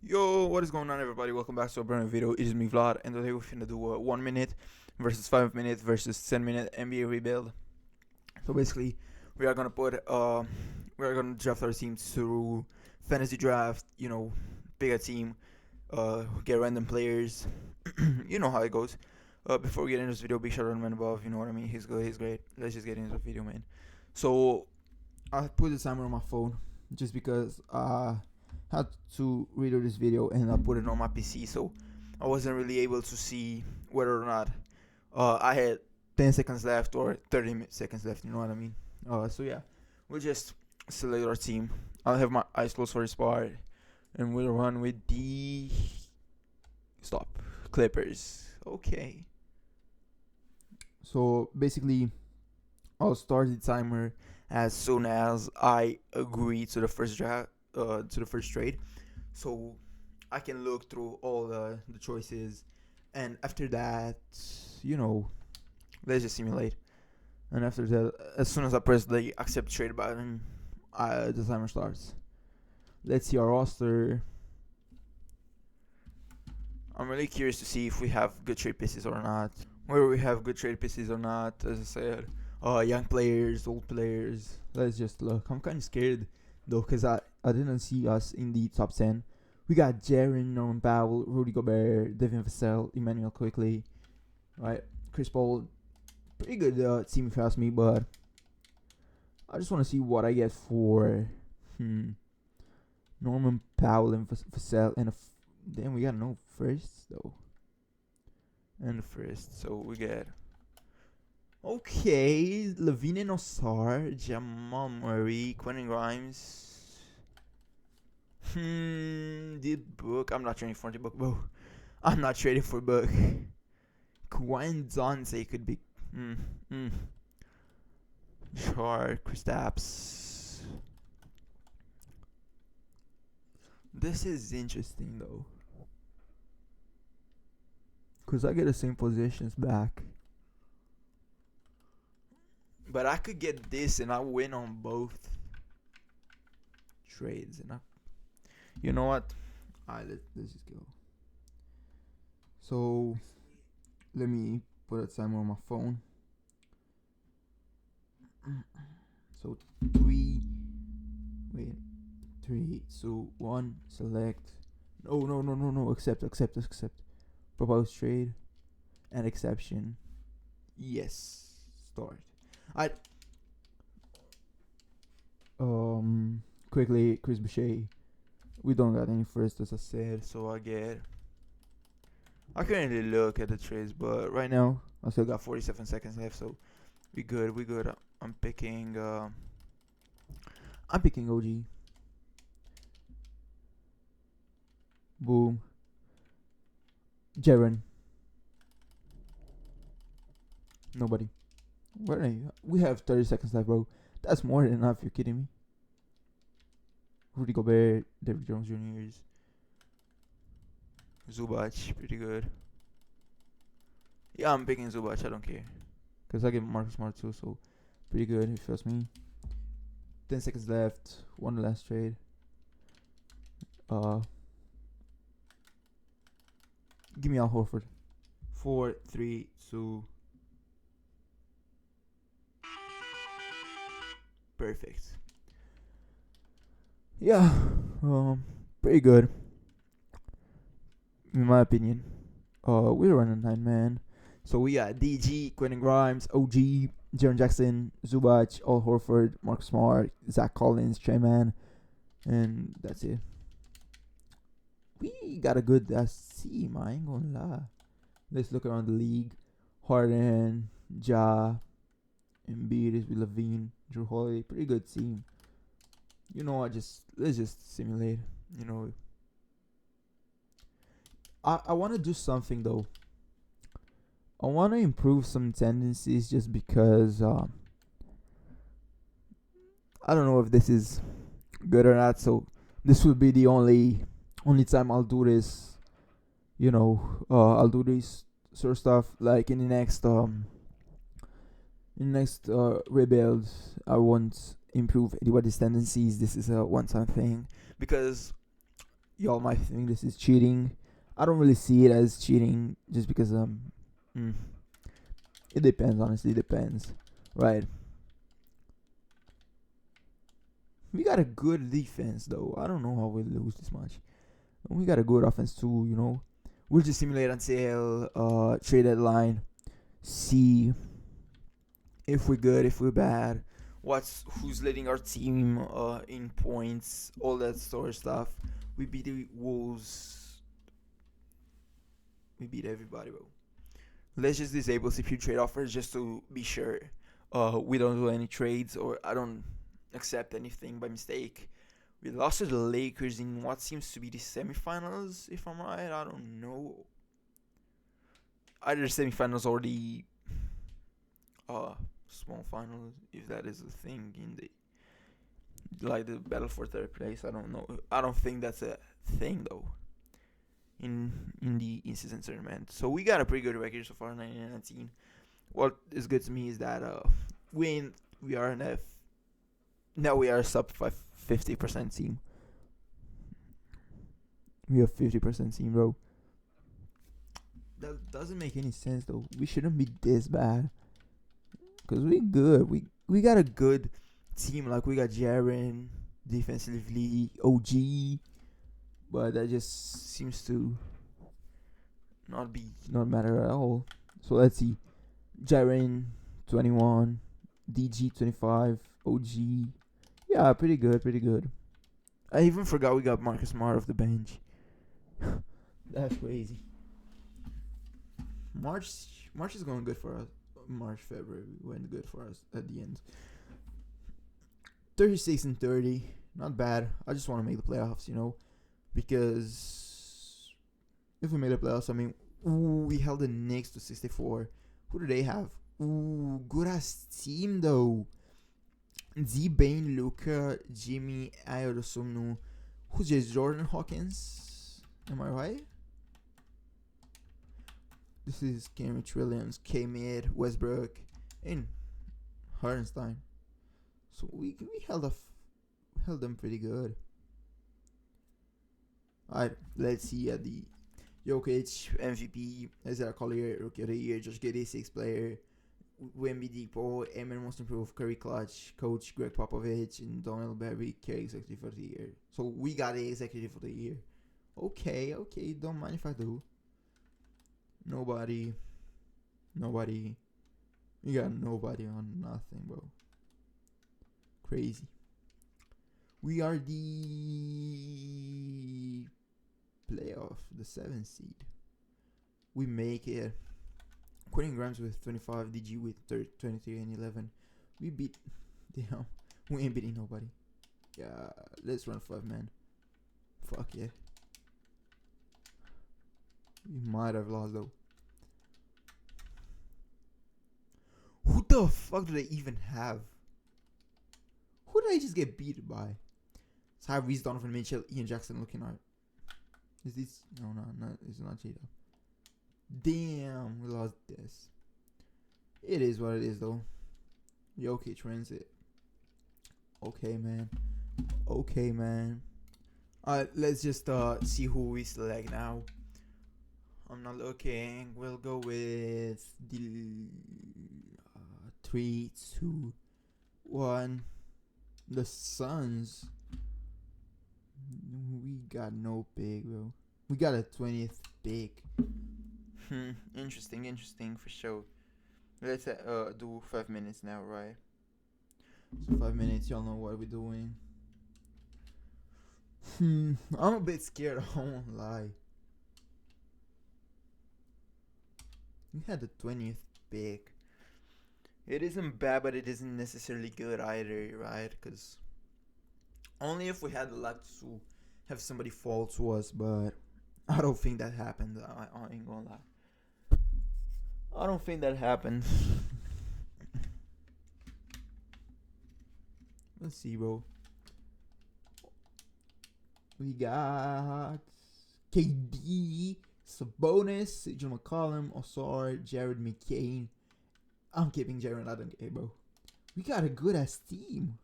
Yo, what is going on, everybody? Welcome back to a brand new video. It is me, Vlad, and today we're gonna do a 1 minute versus 5 minute versus 10 minute NBA rebuild. So basically, we are gonna we are gonna draft our teams through fantasy draft. Pick a team, get random players. You know how it goes. Before we get into this video, big shout out to the man above. You know what I mean? He's good. He's great. Let's just get into the video, man. So I put the timer on my phone just because had to redo this video and I put it on my PC, so I wasn't really able to see whether or not I had 10 seconds left or 30 seconds left. You know what I mean? So yeah, we'll just select our team. I'll have my eyes closed for this part, and we'll run with the stop Clippers. Okay. So basically, I'll start the timer as soon as I agree to the first draft, to the first trade, so I can look through all the choices, and after that, you know, let's just simulate. And after that, as soon as I press the accept trade button, the timer starts. Let's see our roster. I'm really curious to see if we have good trade pieces or not. Whether we have good trade pieces or not, as I said. Young players, old players. Let's just look. I'm kind of scared though, because I didn't see us in the top 10. We got Jaren, Norman Powell, Rudy Gobert, Devin Vassell, Emmanuel Quickly, right? Chris Paul. Pretty good team if you ask me, but I just want to see what I get for Norman Powell and Vassell. And then we got no first though. And first, so we get okay, Levine and Osar, Jamal Murray, Quentin Grimes. Did Book? I'm not trading for the Book, bro. I'm not trading for Book. Gwen Dante could be. Sure, Kristaps. This is interesting though, cause I get the same positions back. But I could get this and I win on both trades. And you know what? Alright, let's just go. So let me put a timer on my phone. So 3, 2, 1, select. No. Accept. Propose trade and exception. Yes. Start. I quickly Chris Boucher. We don't got any first, as I said, so I can't really look at the trades, but right now I still got 47 seconds left, so we good. I'm picking OG. Boom. Jaren. Nobody. Where are you? We have 30 seconds left, bro. That's more than enough. You're kidding me? Rudy Gobert, David Jones Jr.'s, Zubac, pretty good. Yeah, I'm picking Zubac. I don't care, cause I get Marcus Smart too, so pretty good if you ask me. 10 seconds left. One last trade. Give me Al Horford. 4, 3, 2. Perfect. Yeah, pretty good, in my opinion. We're running 9 man. So we got DG, Quentin Grimes, OG, Jaren Jackson, Zubac, Al Horford, Mark Smart, Zach Collins, Trey Man, and that's it. We got a good team, I ain't gonna lie. Let's look around the league. Harden, Ja, Embiid is with Levine, Drew Holiday, pretty good team. You know what? Let's just simulate. You know, I want to do something though. I want to improve some tendencies just because I don't know if this is good or not. So this will be the only time I'll do this. I'll do this sort of stuff like in the next rebuild. I won't improve anybody's tendencies. This is a one-time thing because y'all might think this is cheating. I don't really see it as cheating, just because mm, it depends. Honestly, it depends, right? We got a good defense though. I don't know how we lose this much. We got a good offense too. We'll just simulate until trade deadline. See if we're good, if we're bad. Who's leading our team in points, all that sort of stuff. We beat the Wolves. We beat everybody, bro. Let's just disable CPU trade offers just to be sure. We don't do any trades, or I don't accept anything by mistake. We lost to the Lakers in what seems to be the semifinals, if I'm right. I don't know. Either the semifinals or the small finals, if that is a thing in the battle for third place. I don't know. I don't think that's a thing though. In the in-season tournament, so we got a pretty good record so far, 19-19. What is good to me is that we are an F. Now we are a sub 50% team. We are 50% team, bro. That doesn't make any sense though. We shouldn't be this bad. Cause we good. We got a good team. Like we got Jaren defensively, OG, but that just seems to not matter at all. So let's see. Jaren 21, DG 25, OG. Yeah, pretty good, pretty good. I even forgot we got Marcus Smart off the bench. That's crazy. March is going good for us. February went good for us at the end. 36-30, not bad. I just want to make the playoffs, because if we make the playoffs, I mean, we held the Knicks to 64. Who do they have? Good ass team though. Z-Bane, Luca, Jimmy, Aerosomnu. Who's this? Jordan Hawkins? Am I right? This is Cambridge Williams, K-Mid, Westbrook, and Hardenstein. So we held them pretty good. Alright, let's see at the Jokic, MVP, Isaiah Collier, Rookie of the Year, Josh Giddey, 6th player, Wemby Depot, Emin Most Improved, Curry Clutch, Coach Greg Popovich, and Donald Berry, Kerry Executive of the Year. So we got a Executive of the Year. Okay, don't mind if I do. Nobody. We got nobody on nothing, bro. Crazy. We are the playoff, the 7th seed. We make it. Quentin Grimes with 25, DG with 23 and 11. We beat. Damn. We ain't beating nobody. Yeah, let's run 5 man. Fuck yeah. We might have lost though. Who the fuck do they even have? Who did I just get beat by? Tyrese, Donovan Mitchell, Ian Jackson looking art. Is this? No, it's not Jada. Damn, we lost this. It is what it is though. Jokic wins it. Okay, man. Alright, let's just see who we select now. I'm not looking. We'll go with the 3, 2, 1. The Suns. We got no pick, bro. We got a 20th pick. Interesting for sure. Let's do 5 minutes now, right? So 5 minutes, y'all know what we're doing. I'm a bit scared, I won't lie. We had the 20th pick. It isn't bad, but it isn't necessarily good either, right? Because only if we had the luck to have somebody fall to us, but I don't think that happened. I ain't gonna lie. I don't think that happened. Let's see, bro. We got KD, Sabonis, John McCollum, Osar, Jared McCain. I'm keeping Jared. I don't care, bro. We got a good ass team.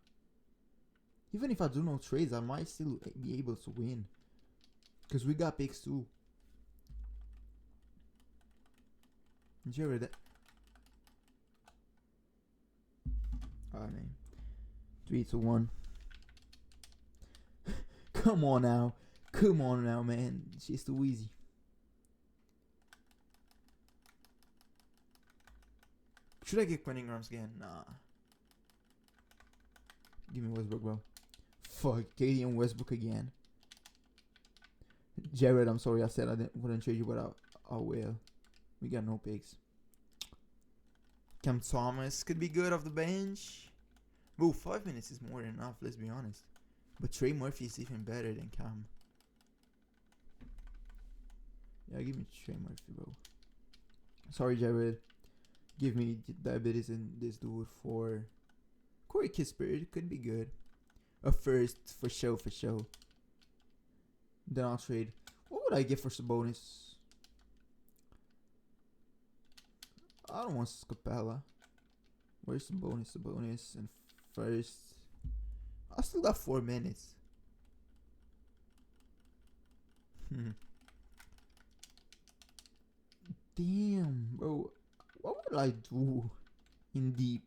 Even if I do no trades, I might still be able to win. Because we got picks too. Jared. Alright, man. 3, 2, 1. Come on now. Come on now, man. She's too easy. Should I get Quentin Grimes again? Nah. Give me Westbrook, bro. Fuck, KD and Westbrook again. Jared, I'm sorry I said I wouldn't trade you, but I will. We got no picks. Cam Thomas could be good off the bench. Bro, 5 minutes is more than enough, let's be honest. But Trey Murphy is even better than Cam. Yeah, give me Trey Murphy, bro. Sorry, Jared. Give me diabetes and this dude for Corey Kispert. Could be good. A first, for sure, for sure. Then I'll trade. What would I get for Sabonis? I don't want Scapella. Where's Sabonis? Sabonis and first. I still got 4 minutes. Damn, bro. What would I do in the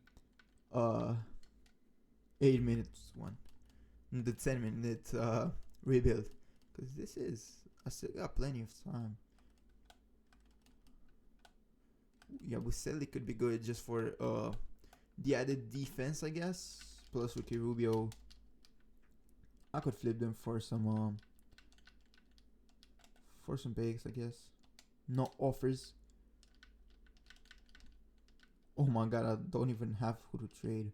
8 minutes one? In the 10-minute rebuild? Because this is... I still got plenty of time. Yeah, Buselli could be good just for the added defense, I guess. Plus Ricky Rubio. I could flip them for some picks, I guess. No offers. Oh my god, I don't even have who to trade.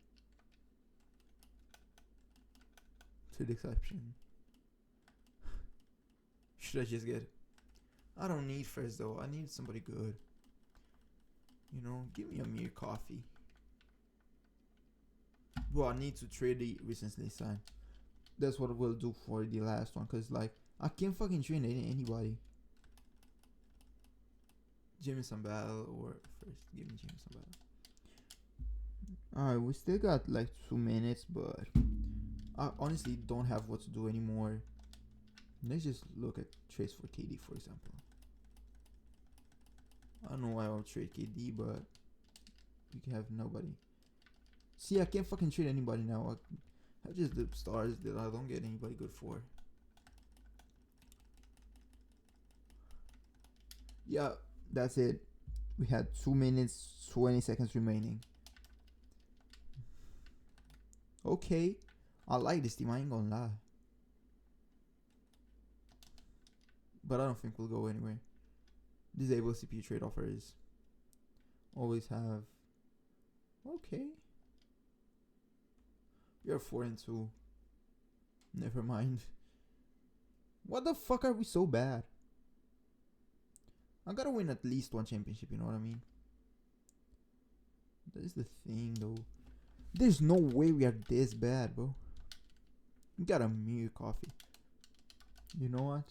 To the exception. Should I just get... I don't need first though. I need somebody good. You know, give me a mere coffee. Well, I need to trade the recently signed. That's what we'll do for the last one. Because, like, I can't fucking trade anybody. Jameson Battle or first. Give me Jameson Battle. Alright, we still got like 2 minutes, but I honestly don't have what to do anymore. Let's just look at trades for KD, for example. I don't know why I'll trade KD, but we can have nobody. See, I can't fucking trade anybody now. I have just the stars that I don't get anybody good for. Yeah, that's it. We had 2 minutes, 20 seconds remaining. Okay, I like this team, I ain't gonna lie. But I don't think we'll go anywhere. Disable CPU trade offers. Always have. Okay. We are 4-2. Never mind. What the fuck are we so bad? I gotta win at least one championship, you know what I mean? That is the thing though. There's no way we are this bad, bro. We got a mere coffee. You know what?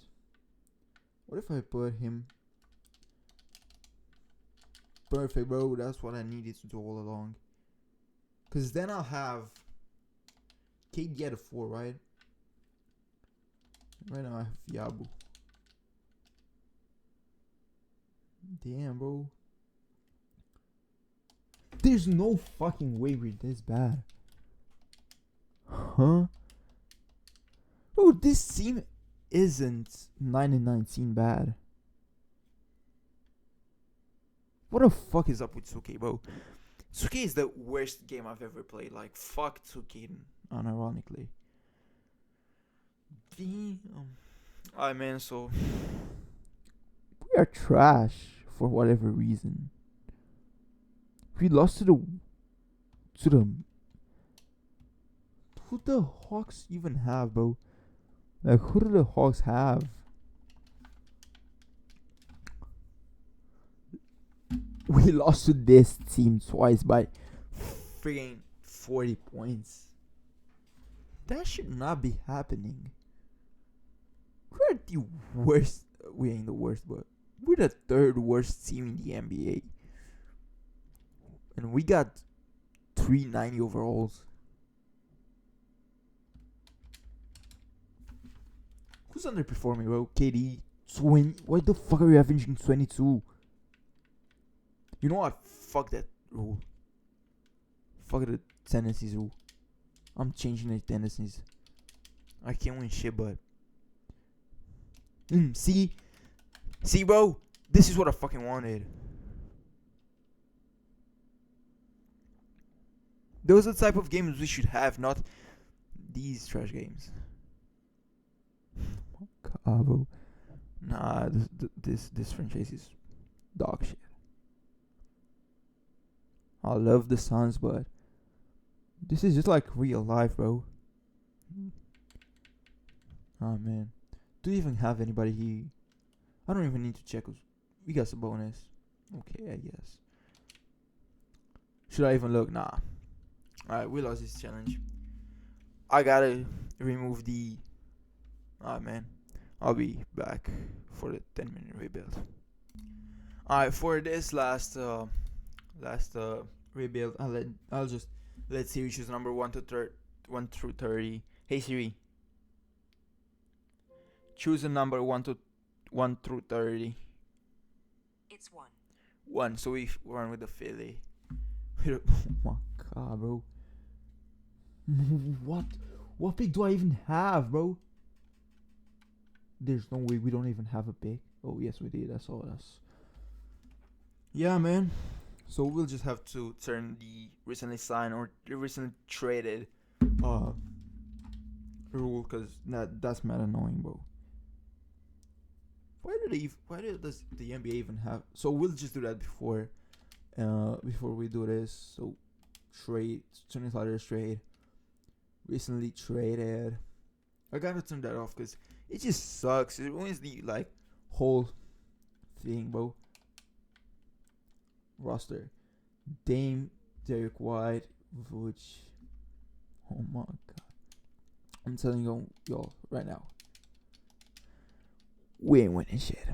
What if I put him? Perfect, bro. That's what I needed to do all along. Because then I'll have KD at a 4, right? Right now I have Yabu. Damn, bro. There's no fucking way we're this bad. Huh? Bro, this team isn't 9-19 bad. What the fuck is up with 2K, bro? 2K is the worst game I've ever played. Like, fuck 2K, unironically. Damn. Alright, man, so... we are trash for whatever reason. We lost to the... who the Hawks even have, bro? Like, who do the Hawks have? We lost to this team twice by freaking 40 points. That should not be happening. We're the worst. We ain't the worst, but we're the 3rd worst team in the NBA. And we got 390 overalls. Who's underperforming, bro? KD. 20. Why the fuck are you averaging 22? You know what? Fuck that rule. Fuck the tendencies rule. I'm changing the tendencies. I can't win shit, but. See? See, bro? This is what I fucking wanted. Those are the type of games we should have, not these trash games. God, bro. Nah, this franchise is dog shit. I love the Suns, but this is just like real life, bro. Oh man, do you even have anybody here? I don't even need to check. We got some bonus. Okay, I guess. Should I even look? Nah. Alright, we lost this challenge. I gotta remove the. Ah man, I'll be back for the 10-minute rebuild. Alright, for this last rebuild, I'll just let Siri choose number 1 through 30. Hey Siri, choose a number 1 through 30. It's 1. 1. So we run with the Philly. Oh my god, bro. What pick do I even have, bro? There's no way we don't even have a pick. Oh yes, we did. I saw us. Yeah, man. So we'll just have to turn the recently signed or the recently traded rule, cause that's mad annoying, bro. Why does the NBA even have? So we'll just do that before we do this. So trade, turn sliders trade. Recently traded. I gotta turn that off because it just sucks. It ruins the like whole thing, bro. Roster. Dame, Derek White, Vuj. Oh my god. I'm telling y'all right now. We ain't winning shit.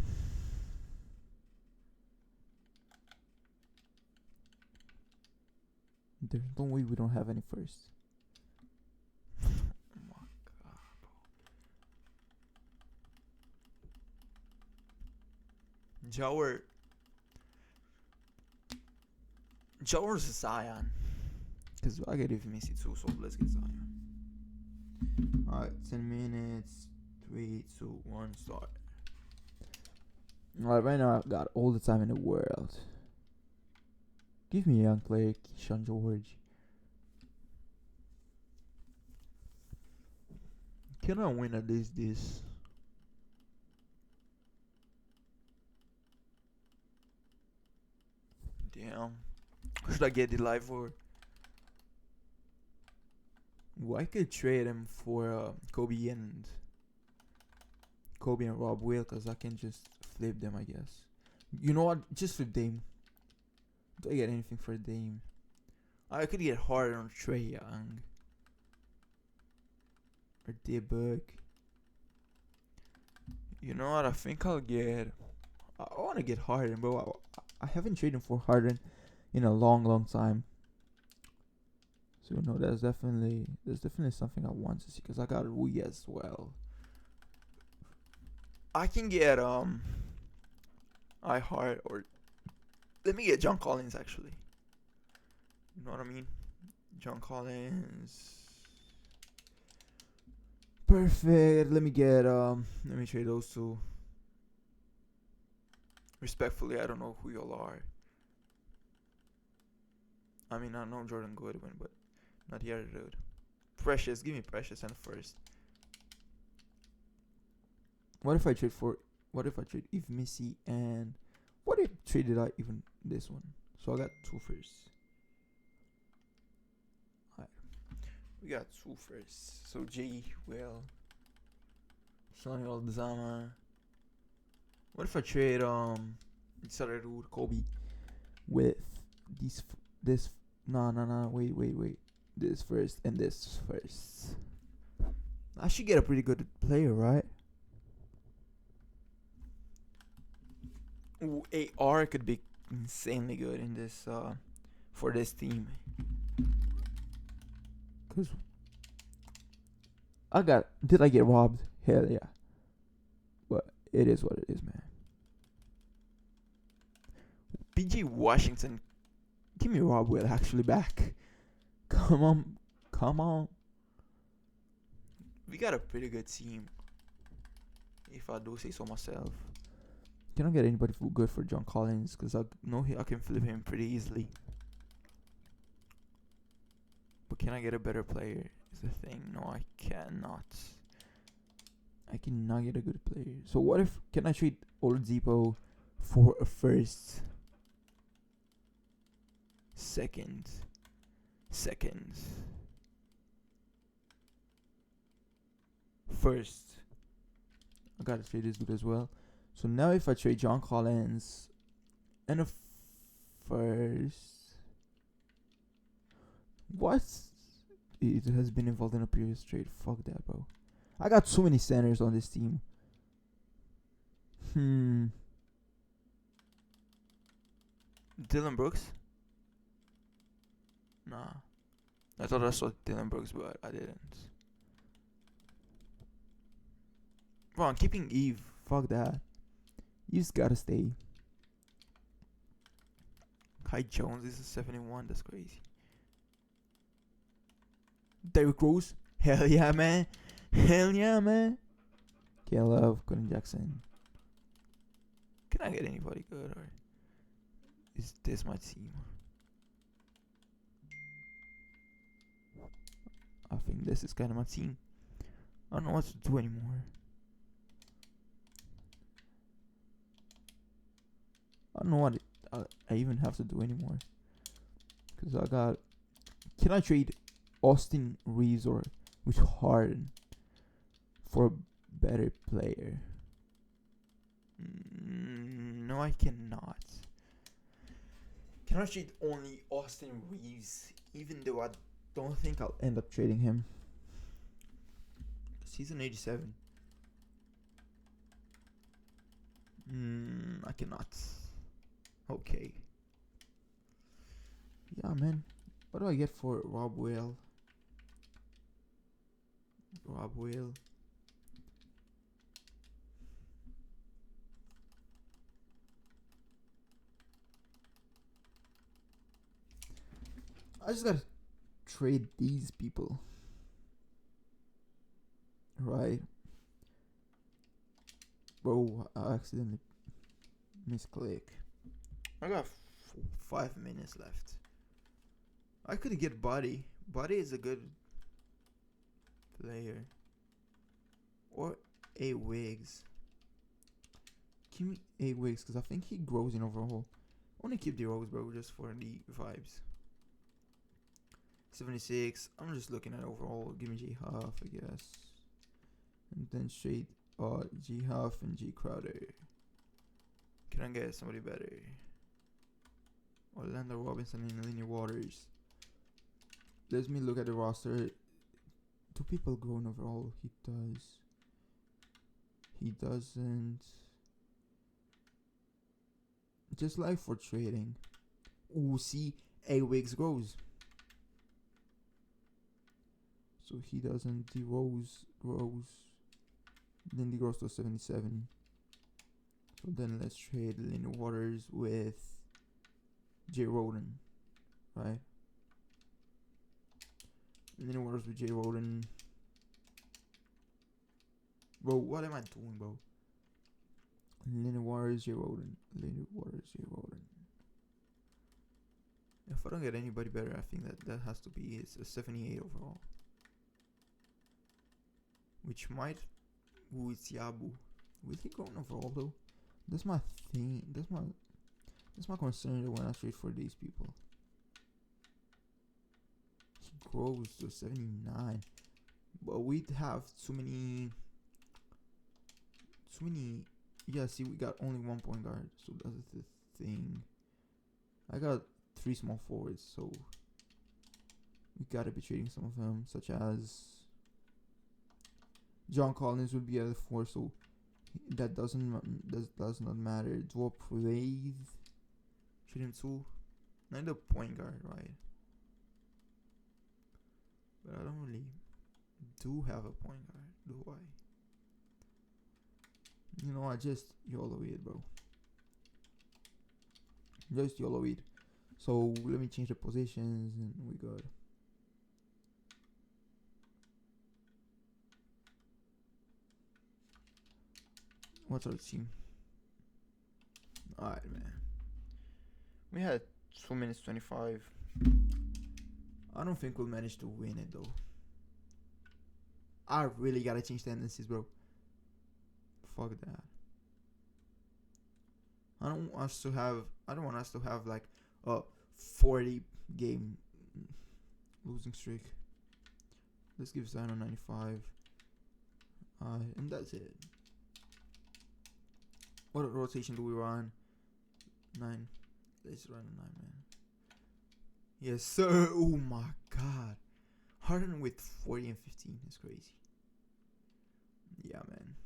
There's no way we don't have any first. Oh my god, bro. Jower's a Zion. Because I get even Messi too, so let's get Zion. Alright, 10 minutes. 3, 2, 1, start. Alright, right now I've got all the time in the world. Give me a young player, Keyshawn George. Can I win at least this? Damn. Should I get the live or? Ooh, I could trade him for Kobe and Rob Will, cause I can just flip them, I guess. You know what? Just flip Dame. Do I get anything for Dame? I could get Harden on Trae Young or D-Book. You know what? I think I'll get. I want to get Harden, bro. I haven't traded for Harden in a long time. So no, there's definitely something I want to see, because I got Rui as well. I can get I Heart, or let me get John Collins actually. You know what I mean? John Collins. Perfect. Let me trade those two. Respectfully, I don't know who y'all are. I mean, I know Jordan Goodwin, but not the other dude. Precious, give me Precious and first. What if I trade Eve Missy and what if traded I even this one? So I got 2 firsts. Alright. We got 2 firsts. So J Will, Sonny Aldazama. What if I trade this other dude, Kobe, with this wait. This first and this first. I should get a pretty good player, right? Ooh, AR could be insanely good in this for this team. Cause did I get robbed? Hell yeah. It is what it is, man. PG Washington. Give me Rob Will actually back. Come on. Come on. We got a pretty good team. If I do say so myself. Cannot get anybody good for John Collins because I know I can flip him pretty easily. But can I get a better player? Is the thing. No, I cannot. I cannot get a good player. So what if can I trade Oladipo for a first? Second. First. I gotta trade this dude as well. So now if I trade John Collins and a first, what? It has been involved in a previous trade. Fuck that, bro. I got so many centers on this team. Dylan Brooks? Nah. I thought I saw Dylan Brooks, but I didn't. Bro, I'm keeping Eve. Fuck that. Eve's gotta stay. Kai Jones is a 71. That's crazy. Derrick Rose? Hell yeah, man. Hell yeah, man. Caleb, Colin Jackson. Can I get anybody good, or is this my team? I think this is kind of my team. I don't know what to do anymore. I don't know what I even have to do anymore. Because I got... Can I trade Austin Reeves or with Harden for a better player? No, I cannot. Can I trade only Austin Reeves? Even though I don't think I'll end up trading him. Season 87. I cannot. Okay. Yeah, man. What do I get for Rob Will? Rob Will. I just gotta trade these people. Right. Bro, I accidentally misclick. I got 5 minutes left. I could get Buddy. Buddy is a good player. Or A Wiggs. Give me A Wiggs because I think he grows in overall. I want to keep the Rose, bro, just for the vibes. 76. I'm just looking at overall. Give me J Huff, I guess. And then straight G Huff and G Crowder. Can I get somebody better? Orlando Robinson and Linear Waters. Let me look at the roster. Do people grow in overall? He does. He doesn't. Just like for trading. Ooh, see, A Wiggs grows. So he doesn't. The Rose grows. Then the grows to 77. So then let's trade Linear Waters with J Roden, right? Linear Waters with J Roden. Bro, what am I doing, bro? Linear Waters, J Roden. Linear Waters, J Roden. If I don't get anybody better, I think that has to be it's a 78 overall. Which might... Ooh, it's Yabu. Will he grow overall though? That's my thing. That's my concern when I trade for these people. He grows to 79. But we'd have too many... Yeah, see, we got only 1 point guard. So that's the thing. I got 3 small forwards, so we gotta be trading some of them, such as John Collins would be at the 4, so that does not matter. Drop Wave, trade him too. Not the point guard, right? But I don't really do have a point guard, do I? You know, I just YOLO it, bro. Just YOLO it. So let me change the positions and we good. What's our team? Alright, man. We had 2 minutes 25. I don't think we'll manage to win it though. I really gotta change tendencies, bro. Fuck that. I don't want us to have like a 40 game losing streak. Let's give Zion 95. And that's it. What rotation do we run? 9. Let's run a 9, man. Yes, sir. Oh my god. Harden with 40 and 15 is crazy. Yeah, man.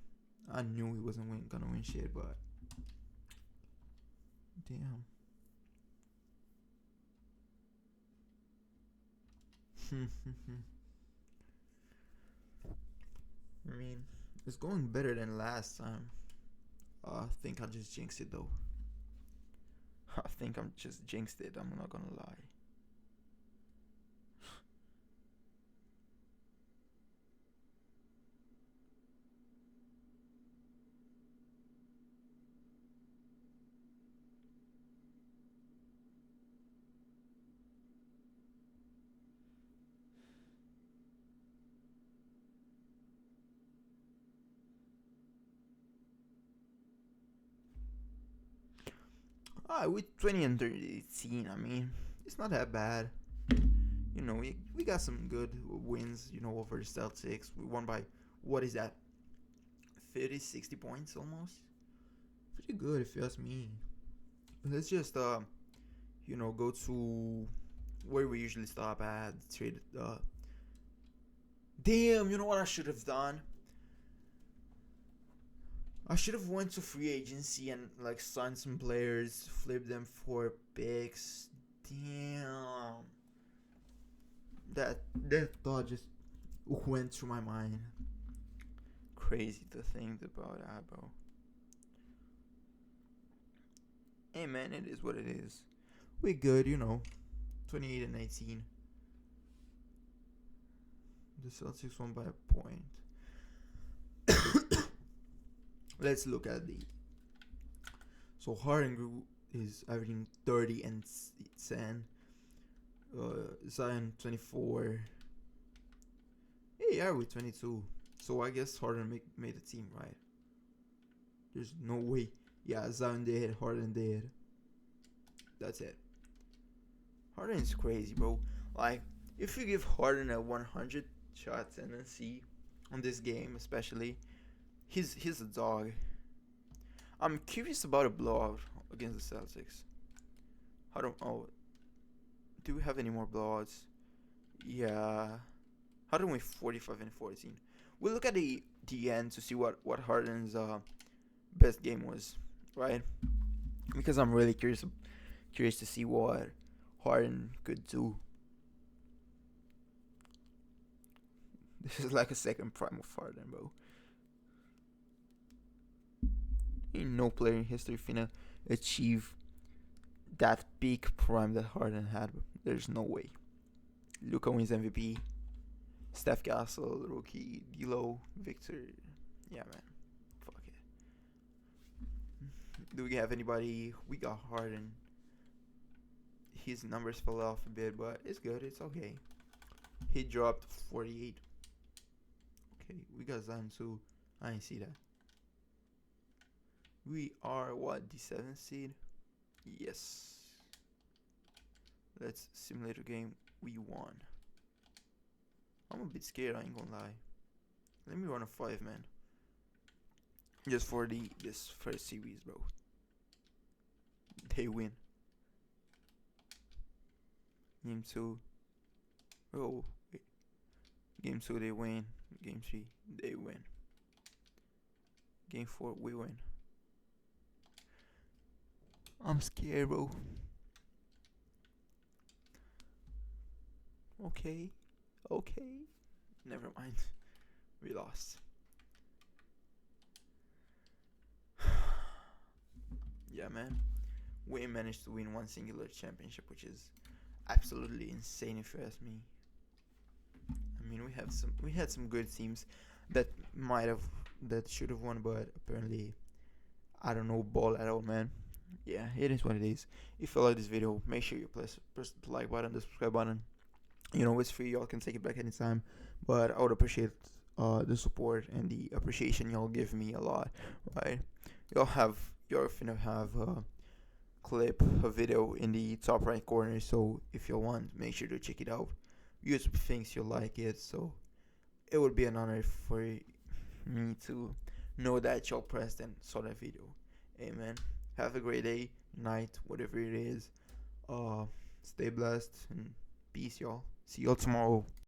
I knew he wasn't gonna win shit, but damn. I mean, it's going better than last time. I think I just jinxed it though. I think I'm just jinxed it. I'm not gonna lie. With 20 and 13, I mean, it's not that bad. You know, we got some good wins, you know, over the Celtics. We won by, what is that? 50, 60 points almost? Pretty good if you ask me. Let's just, you know, go to where we usually stop at. Trade, damn, you know what I should have done? I should have went to free agency and like signed some players, flip them for picks. Damn. That thought just went through my mind. Crazy to think about that, bro. Hey man, it is what it is. We good, you know. 28 and 19. The Celtics won by a point. Let's look at the. So Harden is averaging 30 and 10. Zion 24. Hey, yeah, with 22. So I guess Harden made the team, right? There's no way. Yeah, Zion did, Harden did. That's it. Harden is crazy, bro. Like, if you give Harden a 100 shot tendency on this game, especially, he's a dog. I'm curious about a blowout against the Celtics. Do we have any more blowouts? Yeah. How do we 45 and 14? We'll look at the end to see what Harden's best game was, right? Because I'm really curious to see what Harden could do. This is like a second prime of Harden, bro. Ain't no player in history finna achieve that peak prime that Harden had. There's no way. Luka wins MVP. Steph Castle, rookie, D'Lo, Victor. Yeah, man. Fuck it. Do we have anybody? We got Harden. His numbers fell off a bit, but it's good. It's okay. He dropped 48. Okay, we got Zion too. I didn't see that. We are what, the 7th seed? Yes. Let's simulate a game. We won. I'm a bit scared, I ain't gonna lie. Let me run a 5 man. Just for this first series, bro. They win. Game 2. Oh, wait. Game 2 they win. Game 3 they win. Game 4 we win. I'm scared, bro. Okay. Never mind. We lost. yeah, man, we managed to win one singular championship, which is absolutely insane if you ask me. I mean, we had some good teams that might have that should have won, but apparently I don't know ball at all, man. Yeah, it is what it is. If you like this video, make sure you press the like button, the subscribe button. You know it's free. Y'all can take it back anytime, but I would appreciate the support and the appreciation y'all give me a lot. Right? You're finna have a clip, a video in the top right corner. So if you want, make sure to check it out. YouTube thinks you'll like it, so it would be an honor for me to know that y'all pressed and saw that video. Amen. Have a great day, night, whatever it is. Stay blessed and peace, y'all. See y'all tomorrow.